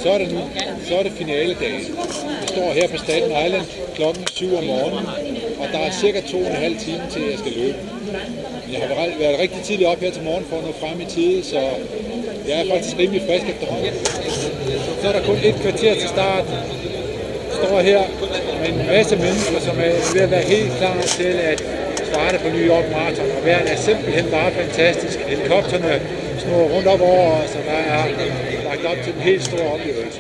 så er det finaledagen. Jeg står her på Staten Island klokken 7 om morgenen, og der er cirka 2,5 timer til, jeg skal løbe. Jeg har været rigtig tidligt op her til morgen for at nå frem i tide, så jeg er faktisk rimelig frisk efterhånden. Så er der kun et kvarter til start. Jeg står her med en masse mennesker, som er ved at være helt klar til at starte på New York Marathon, og vejret er simpelthen bare fantastisk. Helikopterne snurrer rundt op over os, og der er lagt op til en helt stor oplevelse.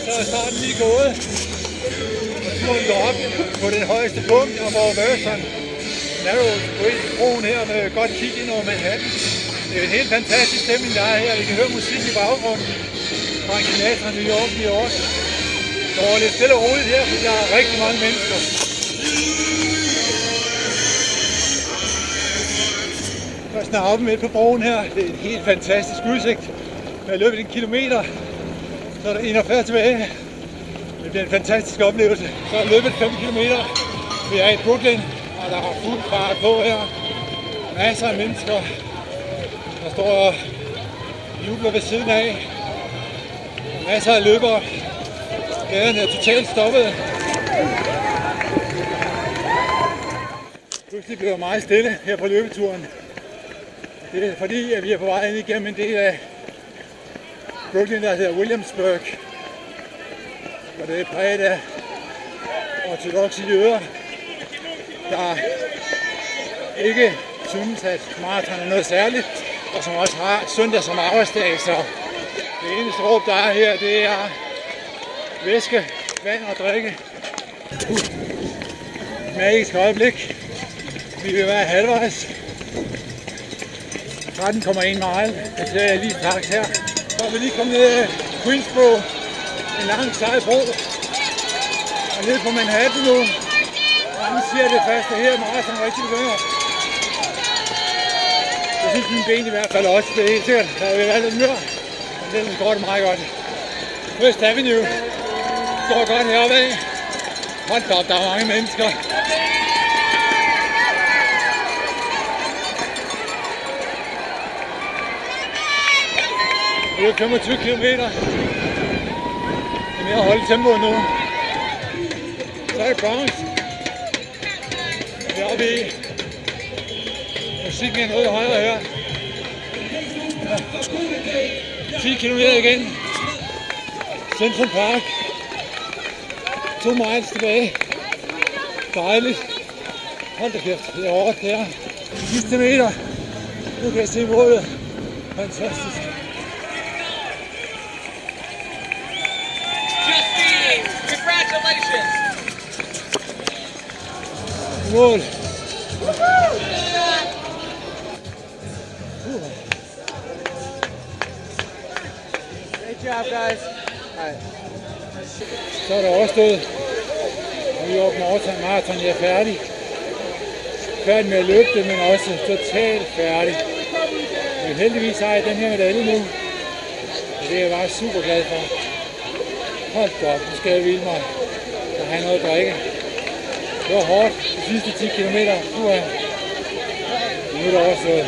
Så er starten lige gået. Turen går op på den højeste punkt, og hvor Mercer Narrows broen her med godt kig ind over Manhattan. Det er en helt fantastisk stemning, der er her. Vi kan høre musik i baggrunden fra en kanal fra New York. Det går lidt stille og roligt her, fordi der er rigtig mange mennesker. Først er oppe midt på broen her. Det er en helt fantastisk udsigt. Vi har løbet 1 kilometer. Så er der 41 tilbage. Det bliver en fantastisk oplevelse. Så er løbet 5 km. Vi er i Brooklyn, og der er fuld fart på her. Masser af mennesker, der står og jubler ved siden af. Og masser af løbere. Gaden er totalt stoppet. Pludselig bliver meget stille her på løbeturen. Det er fordi, at vi er på vej ind igennem en del af Brooklyn, der hedder Williamsburg, og det er præget af ortodokse jøder, der ikke synes, at maraton er noget særligt, og som også har søndag som arbejdsdag, så det eneste råb, der er her, det er væske, vand og drikke. Magisk øjeblik. Vi vil være halvvejs. 13,1 mile. Det ser jeg lige straks her. Så er vi lige kommet ned af Queensboro, en lang sej bro, og ned på Manhattan nu. Mange siger det første her, maraton rigtig begynder. Jeg synes mine ben i hvert fald også, det er helt sikkert. Der vil være lidt mør, men ellers går det meget godt. First Avenue går godt heroppe af. Hold da op, der er mange mennesker. Det er 25 km. Det er mere at holde tempoet nu. Så er det Bronx. Vi er oppe i. Musikken er noget højere her. 10 km igen. Central Park. 2 miles tilbage. Dejligt. Hold da kæft, det er hårdt der. Sidste meter. Nu kan jeg se målet. Fantastisk. Congratulations! Mål. Great job, guys. Så er der overstået. New York Marathon, jeg er færdig. Færdig med at løbe det, men også totalt færdig. Men heldigvis har jeg den her medalje nu. Og det er jeg bare super glad for. Hold da op, nu skal jeg hvile mig og have noget at drikke. Det var hårdt de sidste 10 km. Nu er det overstået.